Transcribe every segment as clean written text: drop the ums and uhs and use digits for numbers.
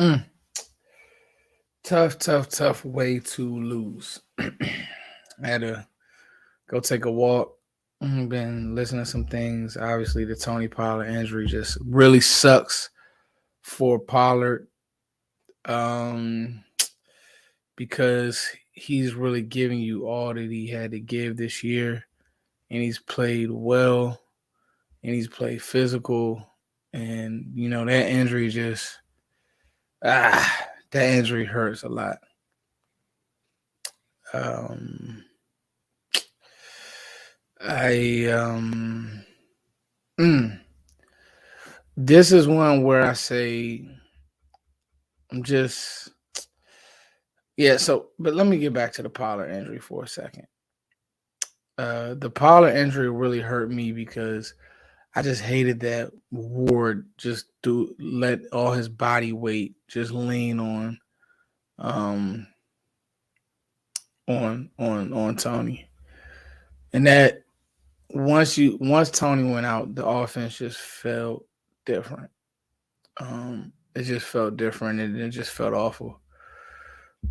Mm. Tough, tough, tough way to lose. I had to go take a walk. Been listening to some things. Obviously, the Tony Pollard injury just really sucks for Pollard, um, because he's really giving you all that he had to give this year, and he's played well, and he's played physical, and that injury just that injury hurts a lot. Um, I mm, this is one where I say I'm just yeah. So, but let me get back to the Pollard injury for a second. The Pollard injury really hurt me because I just hated that Ward just do let all his body weight just lean um on Tony, and that once Tony went out, the offense just felt different. It just felt different, and it just felt awful.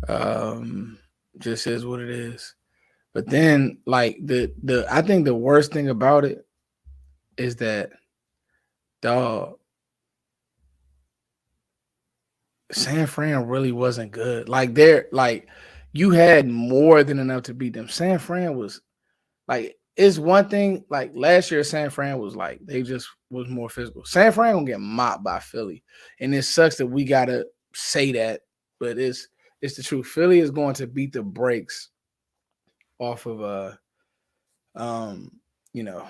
Um, just is what it is. But then, like the I think the worst thing about it is that dog San Fran really wasn't good. Like you had more than enough to beat them. San Fran was like it's one thing. Like last year, San Fran was like they just was more physical. San Fran gonna get mopped by Philly, and it sucks that we gotta say that, but it's the truth. Philly is going to beat the brakes off of um you know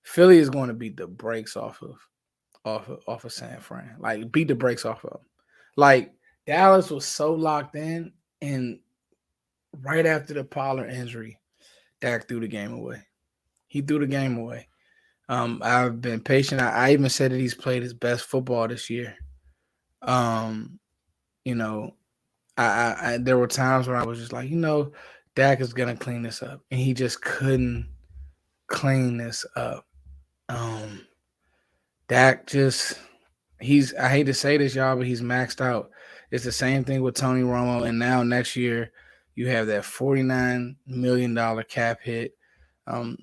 Philly is going to beat the brakes off of San Fran. Like beat the brakes off of them. Like Dallas was so locked in, and right after the Pollard injury, Dak threw the game away. He threw the game away. I've been patient. I even said that he's played his best football this year. Um, you know, I there were times where I was just like, Dak is gonna clean this up, and he just couldn't clean this up. Um, Dak just I hate to say this, y'all, but he's maxed out. It's the same thing with Tony Romo, and now next year you have that $49 million cap hit.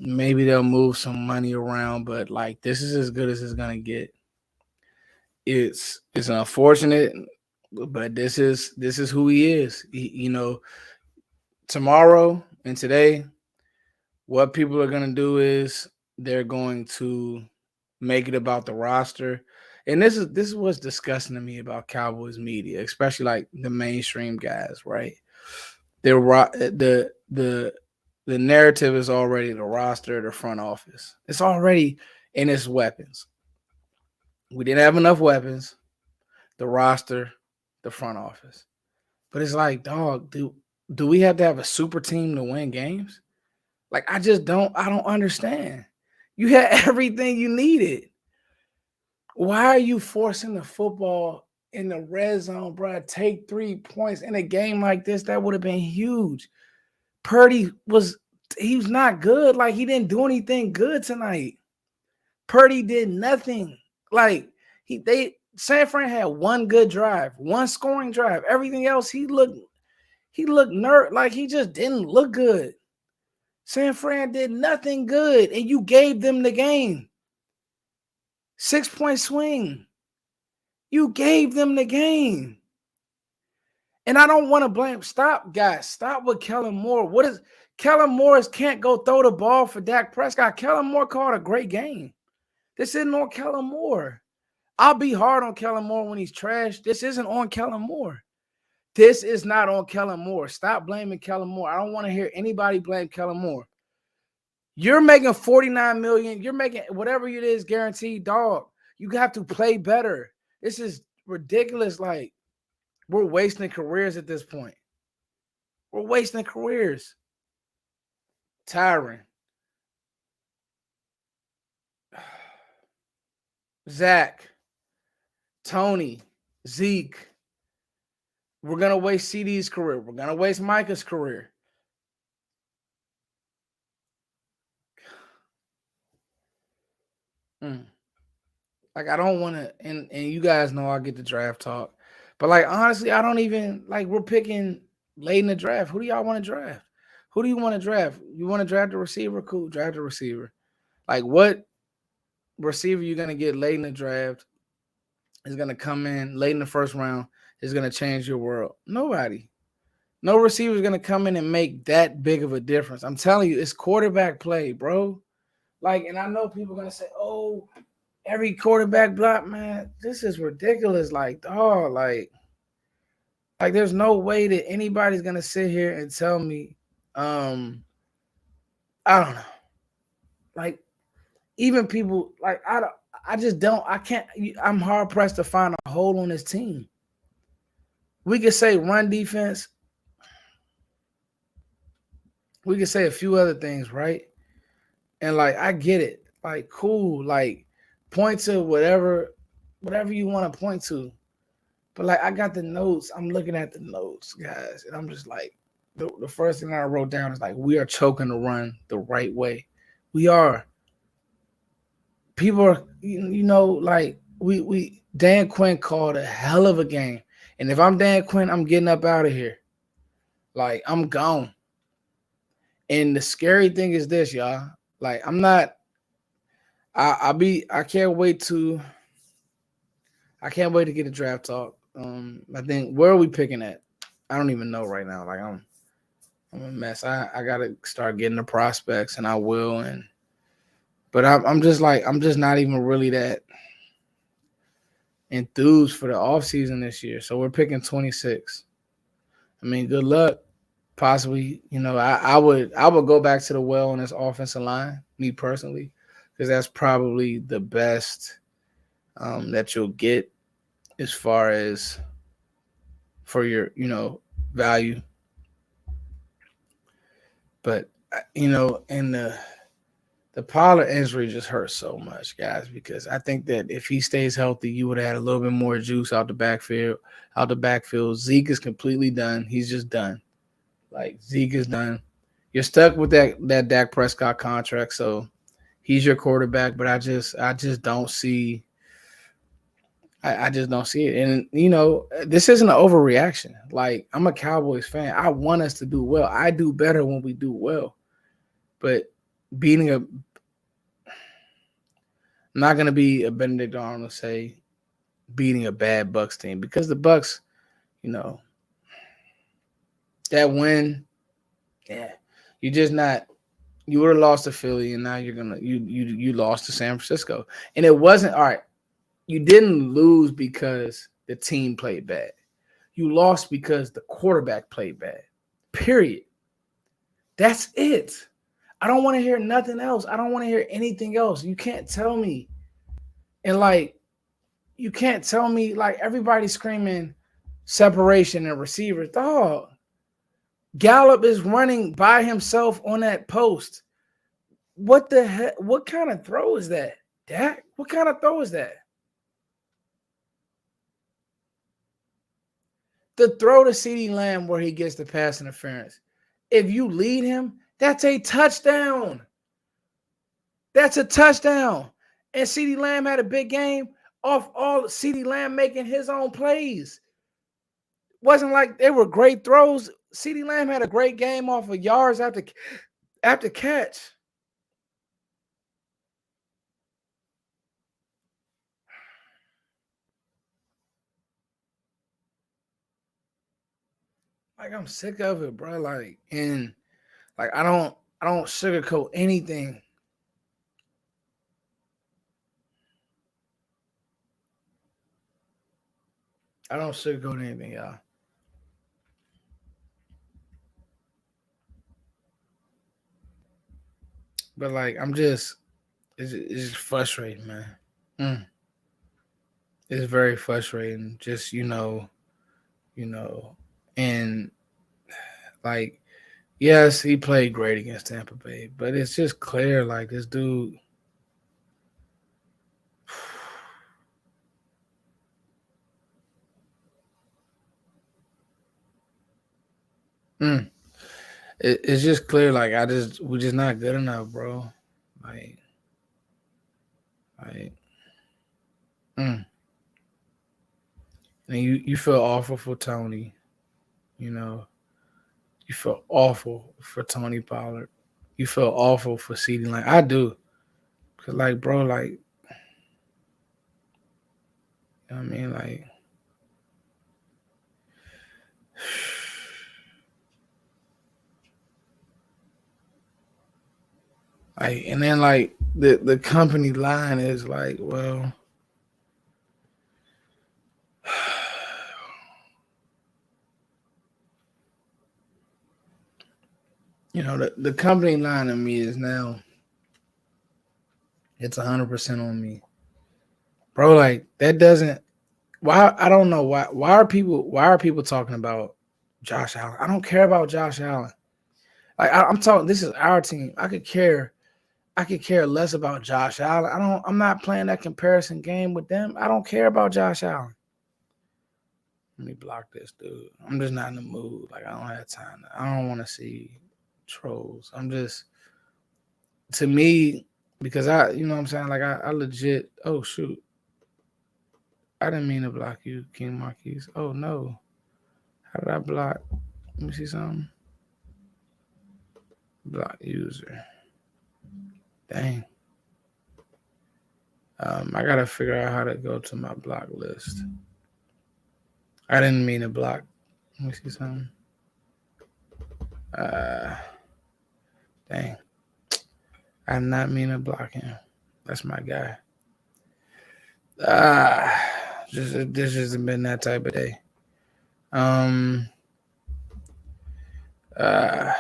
Maybe they'll move some money around, but like this is as good as it's gonna get. It's unfortunate, but this is who he is. Tomorrow and today, what people are gonna do is they're going to make it about the roster. And this is what's disgusting to me about Cowboys media, especially like the mainstream guys, right? The narrative is already the roster, the front office. It's already in its weapons. We didn't have enough weapons, the roster, the front office. But it's like, dog, do we have to have a super team to win games? Like I don't understand. You had everything you needed. Why are you forcing the football in the red zone, bro? Take 3 points in a game like this. That would have been huge. Purdy he was not good. Like he didn't do anything good tonight. Purdy did nothing. Like San Fran had one good drive, one scoring drive. Everything else, he looked like he just didn't look good. San Fran did nothing good, and you gave them the game. 6-point swing. You gave them the game. And I don't want to blame. Stop, guys. Stop with Kellen Moore. What is Kellen Moore's can't go throw the ball for Dak Prescott? Kellen Moore called a great game. This isn't on Kellen Moore. I'll be hard on Kellen Moore when he's trash. This isn't on Kellen Moore. This is not on Kellen Moore. Stop blaming Kellen Moore. I don't want to hear anybody blame Kellen Moore. You're making $49 million. You're making whatever it is guaranteed, dog. You have to play better. This is ridiculous. Like, we're wasting careers at this point. We're wasting careers. Tyron, Zach, Tony, Zeke. We're going to waste CD's career. We're going to waste Micah's career. Like I don't want to, and you guys know I get the draft talk, but like honestly, I don't even like. We're picking late in the draft. Who do y'all want to draft? Who do you want to draft? You want to draft a receiver? Cool, draft a receiver. Like what receiver you gonna get late in the draft is gonna come in late in the first round is gonna change your world? Nobody. No receiver is gonna come in and make that big of a difference. I'm telling you, it's quarterback play, bro. Like, and I know people are gonna say, "Oh, every quarterback block, man, this is ridiculous." Like there's no way that anybody's gonna sit here and tell me, um, I don't know. Like even people like I just don't I can't I'm hard pressed to find a hole on this team. We could say run defense, we could say a few other things, right? And like I get it. Like cool, like point to whatever you want to point to. But like I got the notes. I'm looking at the notes, guys, and I'm just like the first thing I wrote down is like we are choking the run the right way. We are. People are like we Dan Quinn called a hell of a game. And if I'm Dan Quinn, I'm getting up out of here. Like I'm gone. And the scary thing is this, y'all. Like I'm not I can't wait to get a draft talk. I think where are we picking at? I don't even know right now. Like I'm a mess. I gotta start getting the prospects, and I will. But I'm just like I'm just not even really that enthused for the offseason this year. So we're picking 26. I mean, good luck. Possibly, I would go back to the well on this offensive line, me personally, because that's probably the best that you'll get as far as for your value. But and the Pollard injury just hurts so much, guys, because I think that if he stays healthy, you would have had a little bit more juice out the backfield. Out the backfield, Zeke is completely done. He's just done. Like Zeke is done. You're stuck with that Dak Prescott contract, so he's your quarterback. But I just don't see. I just don't see it. And this isn't an overreaction. Like I'm a Cowboys fan. I want us to do well. I do better when we do well. But beating a I'm not gonna be a Benedict Arnold say beating a bad Bucks team because the Bucks, you know, that win, yeah, you just not. You would have lost to Philly, and now you lost to San Francisco, and it wasn't all right. You didn't lose because the team played bad. You lost because the quarterback played bad. Period. That's it. I don't want to hear nothing else. I don't want to hear anything else. You can't tell me. And like you can't tell me like everybody's screaming separation and receivers. Dog. Gallup is running by himself on that post. What the heck? What kind of throw is that? Dak? What kind of throw is that? The throw to CeeDee Lamb where he gets the pass interference. If you lead him, that's a touchdown. That's a touchdown. And CeeDee Lamb had a big game off all CeeDee Lamb making his own plays. Wasn't like they were great throws. CeeDee Lamb had a great game off of yards after catch. Like I'm sick of it, bro. Like I don't sugarcoat anything. I don't sugarcoat anything, y'all. But like it's just frustrating, man. Mm. It's very frustrating. Just you know, and like yes, he played great against Tampa Bay, but it's just clear like this dude. Mm, it's just clear like we're just not good enough, bro. Like like Mm. And you feel awful for Tony. You know, you feel awful for Tony Pollard. You feel awful for CeeDee. Like I do, cause like bro, like you know what I mean, like, and then like the company line is like, well, you know, the company line of me is now it's 100% on me, bro. Like that doesn't. Why I don't know why are people talking about Josh Allen? I don't care about Josh Allen. Like I'm talking. This is our team. I could care less about Josh Allen. I'm not playing that comparison game with them. I don't care about Josh Allen. Let me block this dude. I'm just not in the mood. Like I don't have time. I don't want to see trolls. I'm just to me because you know what I'm saying. Like I legit. Oh shoot, I didn't mean to block you, King Marquise. Oh no, how did I block? Let me see something. Block user. Dang. I gotta figure out how to go to my block list. I didn't mean to block. Let me see something. Uh, Dang. I did not mean to block him. That's my guy. This hasn't been that type of day. Um, uh,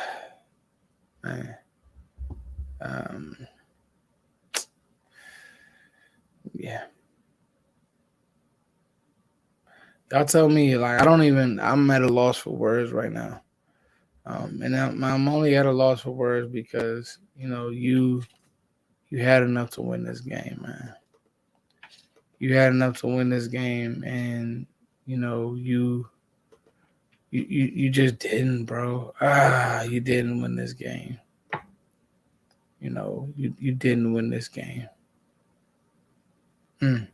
man. Um, yeah. Y'all tell me, like, I don't even, I'm at a loss for words right now. And I'm only at a loss for words because, you know, you had enough to win this game, man. You had enough to win this game, and you know you just didn't, bro. You didn't win this game. You know you didn't win this game. Mm.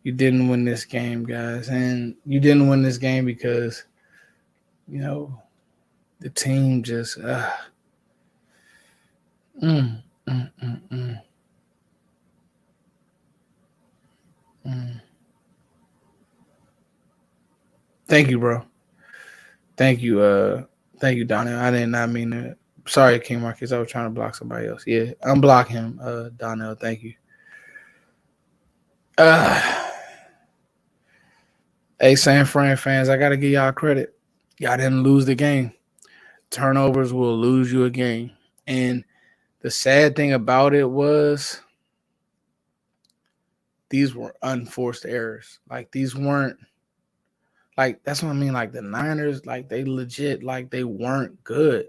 You didn't win this game, guys, and you didn't win this game because you know the team just. Mm, mm, mm, mm, mm. Thank you, bro. Thank you. Thank you, Donnell. I did not mean to. Sorry, King Marcus. I was trying to block somebody else. Yeah, unblock him, Donnell. Thank you. Uh, Hey, San Fran fans, I gotta give y'all credit. Y'all didn't lose the game. Turnovers will lose you a game. And the sad thing about it was these were unforced errors. Like these weren't like that's what I mean. Like the Niners, like they legit, like they weren't good.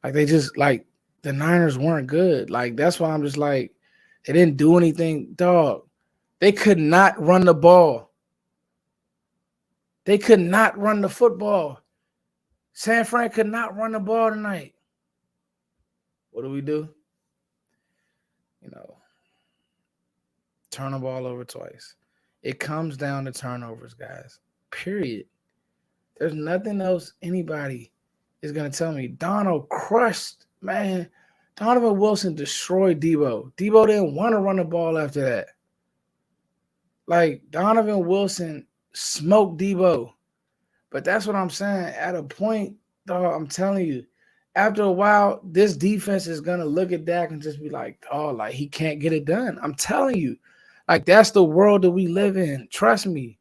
Like they just like the Niners weren't good. Like that's why I'm just like they didn't do anything, dog. They could not run the ball. They could not run the football. San Fran could not run the ball tonight. What do we do? You know, turn the ball over twice. It comes down to turnovers, guys. Period. There's nothing else anybody is gonna tell me. Donald crushed, man. Donovan Wilson destroyed Debo. Debo didn't want to run the ball after that. Like Donovan Wilson smoked Debo. But that's what I'm saying. At a point, dog, I'm telling you, after a while, this defense is gonna look at Dak and just be like, oh, like he can't get it done. I'm telling you, like that's the world that we live in. Trust me.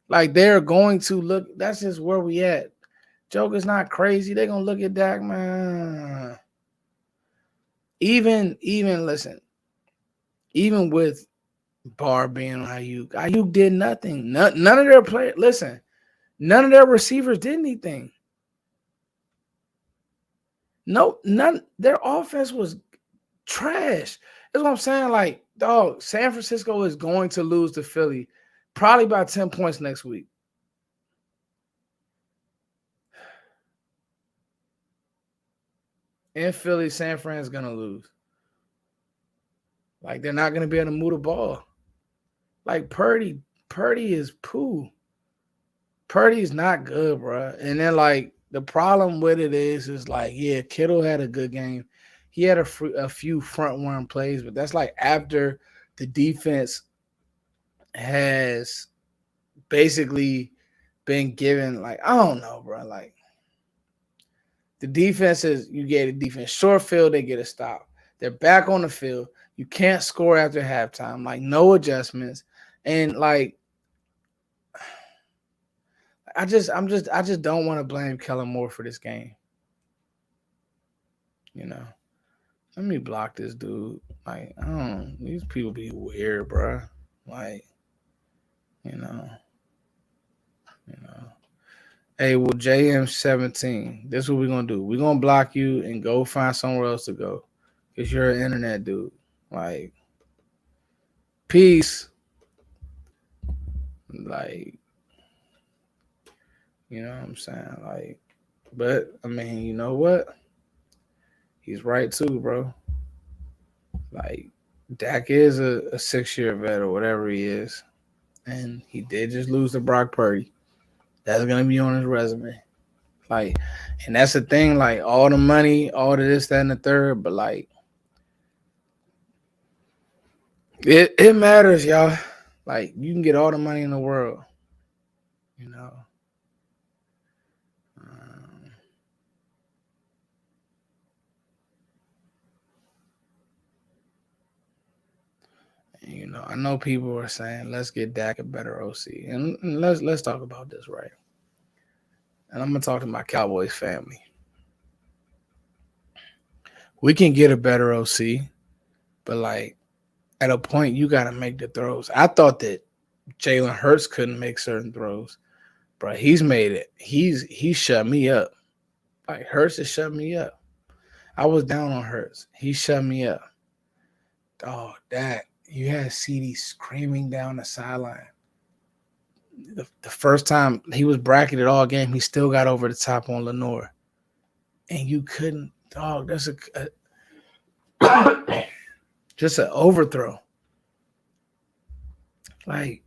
Like they're going to look. That's just where we at. Joker's not crazy. They're gonna look at Dak, man. Even listen, even with Barr being on Ayuk did nothing. None of their players. Listen, none of their receivers did anything. No, none. Their offense was trash. That's what I'm saying. Like, dog, San Francisco is going to lose to Philly probably by 10 points next week. In Philly, San Fran's gonna lose. Like they're not gonna be able to move the ball. Like Purdy is poo. Purdy's not good, bro. And then like the problem with it is like yeah, Kittle had a good game. He had a few front run plays, but that's like after the defense has basically been given like I don't know, bro. Like the defense is you get a defense short field, they get a stop. They're back on the field. You can't score after halftime. Like no adjustments, and like I just don't want to blame Kellen Moore for this game. You know, let me block this dude. Like I don't. These people be weird, bro. Like you know, you know. Hey, well, JM17. This is what we're gonna do. We're gonna block you and go find somewhere else to go. Cause you're an internet dude. Like, peace. Like, you know what I'm saying? Like, but I mean, you know what? He's right too, bro. Like, Dak is a 6 year vet or whatever he is. And he did just lose to Brock Purdy. That's gonna be on his resume. Like, and that's the thing, like all the money, all of this, that, and the third, but like it matters, y'all. Like you can get all the money in the world, you know. Um, you know, I know people are saying let's get Dak a better OC, and let's talk about this right. And I'm gonna talk to my Cowboys family. We can get a better OC, but like at a point you got to make the throws. I thought that Jalen Hurts couldn't make certain throws, but he's made it. He shut me up. Like Hurts has shut me up. I was down on Hurts. He shut me up. Oh, that you had CD screaming down the sideline. The first time he was bracketed all game, he still got over the top on Lenore, and you couldn't. Dog, that's a just an overthrow. Like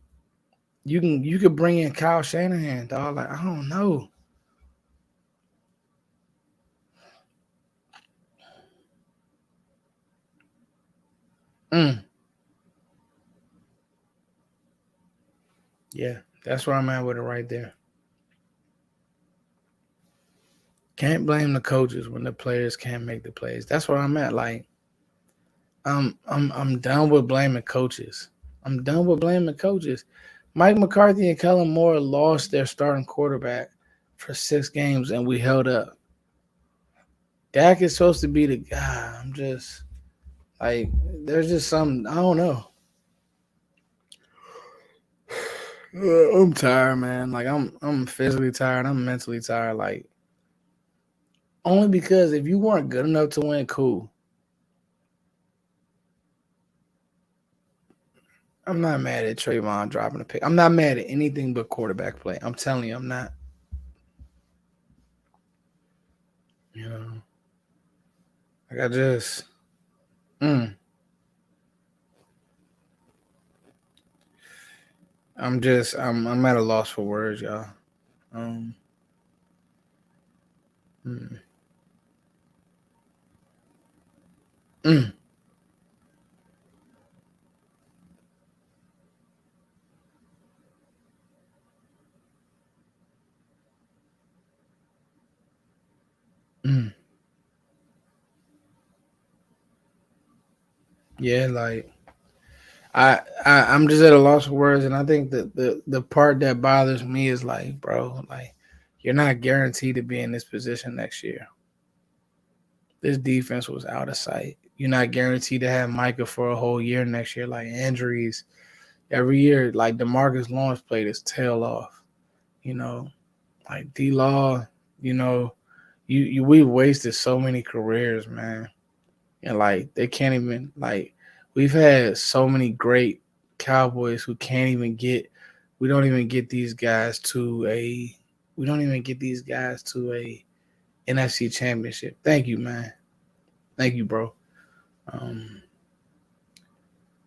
you could bring in Kyle Shanahan, dog. Like I don't know. Mm, yeah, that's where I'm at with it right there. Can't blame the coaches when the players can't make the plays. That's where I'm at. Like I'm done with blaming coaches. I'm done with blaming coaches. Mike McCarthy and Kellen Moore lost their starting quarterback for 6 games and we held up. Dak is supposed to be the guy. I'm just like there's just some I don't know. I'm tired, man. Like I'm physically tired. I'm mentally tired. Like only because if you weren't good enough to win, cool. I'm not mad at Trayvon dropping a pick. I'm not mad at anything but quarterback play. I'm telling you, I'm not. You know, like I just, mm, I'm at a loss for words, y'all. Um, mm, mm, mm. Yeah, like I'm just at a loss for words, and I think that the part that bothers me is like, bro, like you're not guaranteed to be in this position next year. This defense was out of sight. You're not guaranteed to have Micah for a whole year next year. Like injuries every year, like Demarcus Lawrence played his tail off. You know, like D Law. You know, you we wasted so many careers, man, and like they can't even like we've had so many great Cowboys who can't even get. We don't even get these guys to a. We don't even get these guys to a NFC Championship. Thank you, man. Thank you, bro. Um,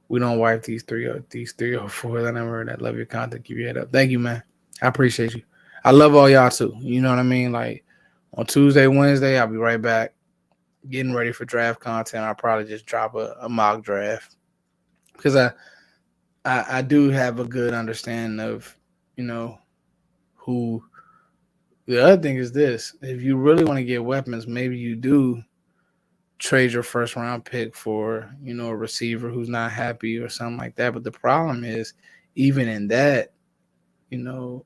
We don't wipe these 304s. I never heard that. Love your content. Keep your head up. Thank you, man. I appreciate you. I love all y'all too. You know what I mean? Like on Tuesday, Wednesday, I'll be right back getting ready for draft content. I'll probably just drop a mock draft because I do have a good understanding of, you know, who. The other thing is this: if you really want to get weapons, maybe you do trade your first round pick for, you know, a receiver who's not happy or something like that. But the problem is, even in that, you know,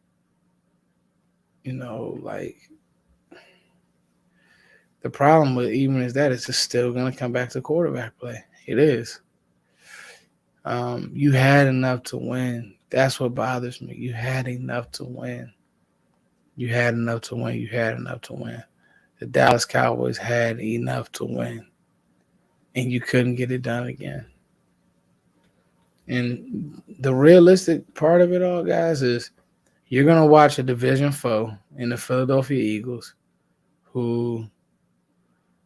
like the problem with even is that it's just still gonna come back to quarterback play. It is. You had enough to win. That's what bothers me. You had enough to win. You had enough to win. You had enough to win. The Dallas Cowboys had enough to win, and you couldn't get it done again. And the realistic part of it all, guys, is you're gonna watch a division foe in the Philadelphia Eagles, who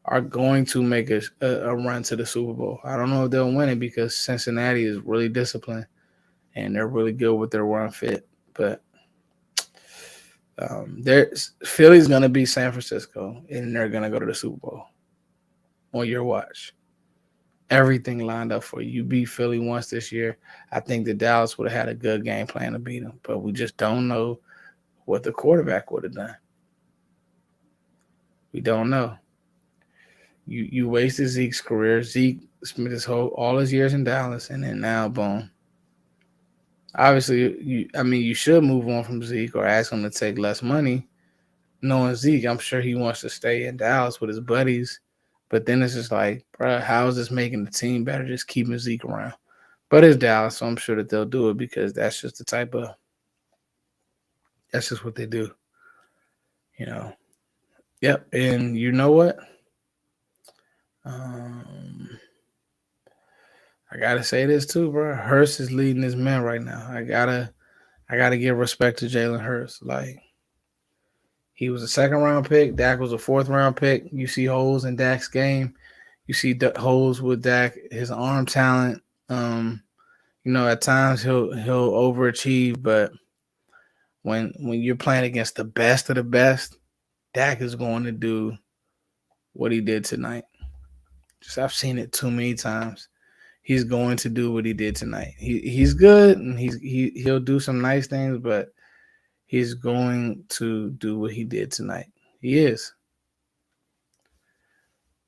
are going to make a run to the Super Bowl. I don't know if they'll win it because Cincinnati is really disciplined and they're really good with their run fit. But there's Philly's gonna beat San Francisco and they're gonna go to the Super Bowl on your watch. Everything lined up for you. You beat Philly once this year. I think that Dallas would have had a good game plan to beat them, but we just don't know what the quarterback would have done. We don't know. You wasted Zeke's career. Zeke spent all his years in Dallas, and then now, boom. Obviously, you should move on from Zeke or ask him to take less money. Knowing Zeke, I'm sure he wants to stay in Dallas with his buddies. But then it's just like, bro, how is this making the team better? Just keeping Zeke around. But it's Dallas, so I'm sure that they'll do it because that's just that's just what they do. You know. Yep. And you know what? Um, I gotta say this too, bro. Hurst is leading his men right now. I gotta give respect to Jalen Hurst. Like he was a second round pick. Dak was a fourth round pick. You see holes in Dak's game. You see holes with Dak, his arm talent. At times he'll overachieve, but when you're playing against the best of the best, Dak is going to do what he did tonight. Just I've seen it too many times. He's going to do what he did tonight. He's good and he'll do some nice things, but he's going to do what he did tonight. He is.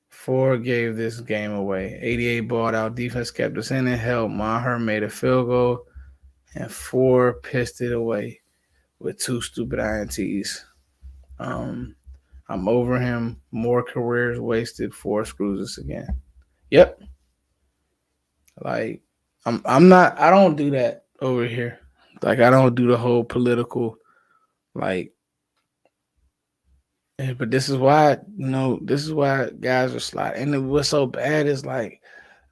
4 gave this game away. 88 balled out. Defense kept us in it. Held Maher made a field goal, and 4 pissed it away with 2 stupid INTs. I'm over him. More careers wasted. 4 screws us again. Yep. Like I'm not. I don't do that over here. Like I don't do the whole political. Like, but this is why this is why guys are sliding. And what's so bad is like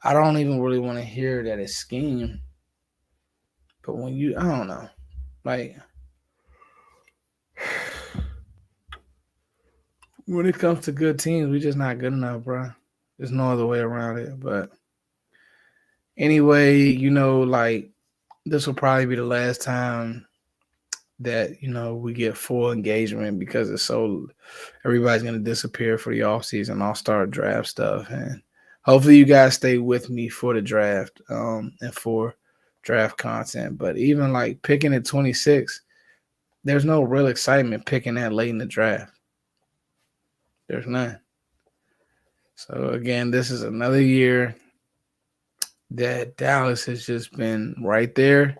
I don't even really want to hear that it's scheme. But when I don't know, like when it comes to good teams, we just not good enough, bro. There's no other way around it. But anyway, like this will probably be the last time that we get full engagement because it's so everybody's gonna disappear for the off season. I'll start draft stuff, and hopefully you guys stay with me for the draft and for draft content. But even like picking at 26, there's no real excitement picking that late in the draft. There's none. So again, this is another year that Dallas has just been right there,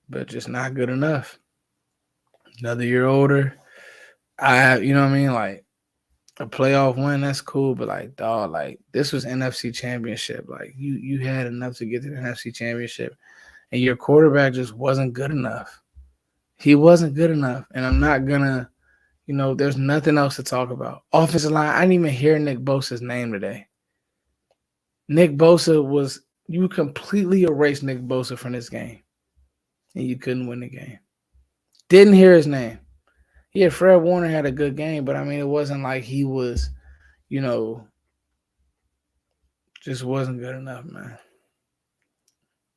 but just not good enough. Another year older. You know what I mean? Like a playoff win, that's cool, but like, dog, like this was NFC Championship. Like you had enough to get to the NFC Championship, and your quarterback just wasn't good enough. He wasn't good enough, and I'm not gonna, there's nothing else to talk about. Offensive line, I didn't even hear Nick Bosa's name today. Nick Bosa you completely erased Nick Bosa from this game, and you couldn't win the game. Didn't hear his name. Yeah, Fred Warner had a good game, but I mean, it wasn't like he was, just wasn't good enough, man.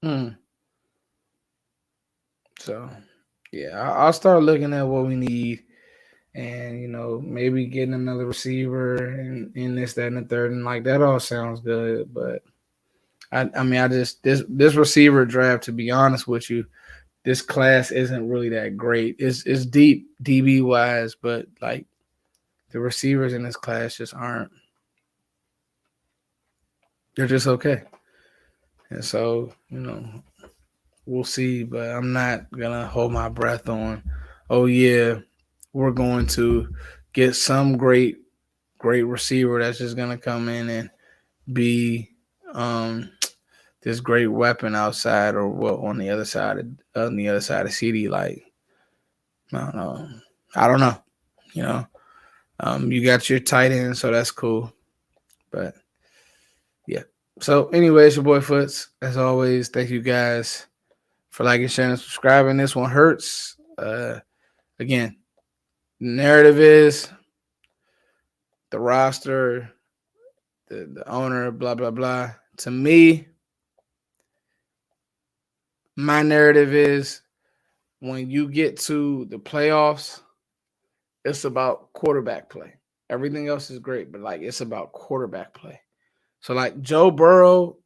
Mm. So, yeah, I'll start looking at what we need, and maybe getting another receiver and in this, that, and the third, and like that all sounds good. But I mean, I just this receiver draft, to be honest with you, this class isn't really that great. It's deep DB wise, but like the receivers in this class just aren't. They're just okay, and so we'll see. But I'm not gonna hold my breath on. Oh yeah, we're going to get some great receiver that's just gonna come in and be this great weapon outside or what on the other side of CD. Like I don't know, I don't know. You know, you got your tight end, so that's cool. But yeah. So anyway, it's your boy Foots. As always, thank you guys for liking, sharing, and subscribing. This one hurts. Again, the narrative is the roster, the owner, blah blah blah. To me, my narrative is when you get to the playoffs, it's about quarterback play. Everything else is great, but like it's about quarterback play. So like Joe Burrow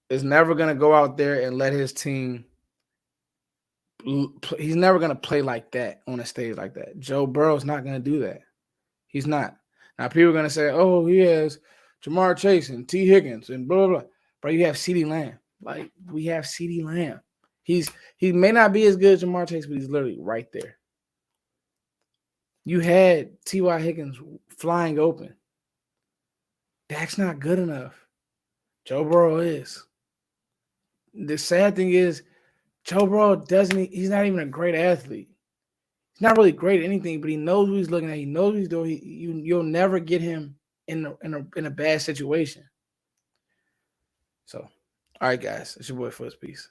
is never gonna go out there and let his team. He's never gonna play like that on a stage like that. Joe Burrow's not gonna do that. He's not. Now people are gonna say, "Oh, he has Jamar Chase and T. Higgins and blah blah blah." But you have CeeDee Lamb. Like we have CeeDee Lamb. He may not be as good as Jamar Chase, but he's literally right there. You had T.Y. Higgins flying open. Dak's not good enough. Joe Burrow is. The sad thing is, Joe Burrow he's not even a great athlete. He's not really great at anything, but he knows who he's looking at. He knows what he's doing. You'll never get him in a bad situation. So, all right, guys, it's your boy Foots. Peace.